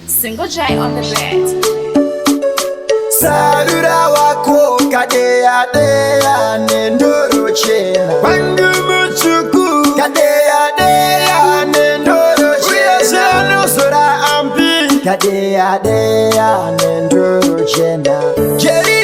Single J on the bed. Sarura wako kadea dea nendoro chena Wangu muchuku kadea dea nendoro chena Uyasano sora ampi kadea dea nendoro chena Jerry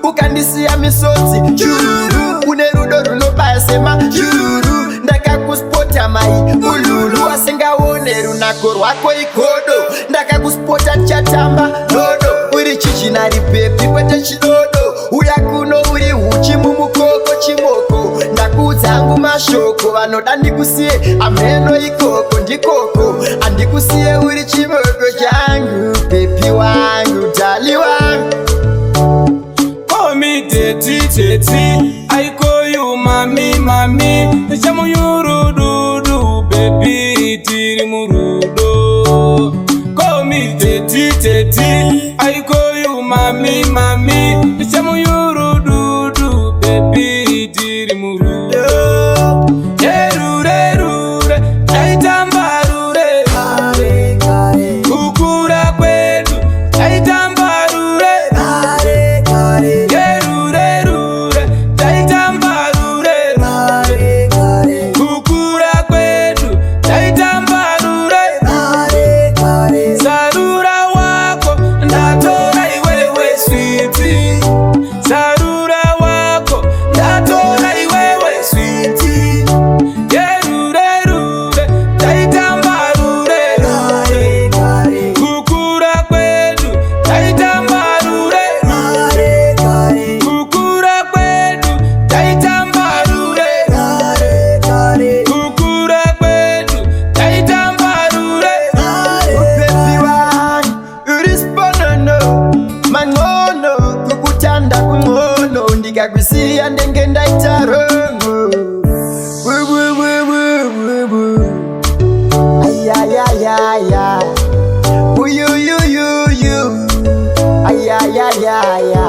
Ukandisia misoti juru unerudo runobaya sema juru ndaka kuspota mai ululu wasengaone runako rwako ikodo ndaka kuspota chatamba dodo uri chichinari pepi kwete chidodo uya kuno uri uchi mumukoko chimoko ndakudzangu mashoko vanoda ndikusiye ameno ikoko ndikoko andikusiye uri chimoko changu pepi wangu dali wangu Teti, I call you mommy, Chamu yurudu, baby, tiri murudo. Call me teti, I call you mommy, Chamu yurudu, baby, tiri murudo. Kukura kwetu, ndikakusiya ndenge ndaita rongo ayayayaya uyuyuyuyu ayayayaya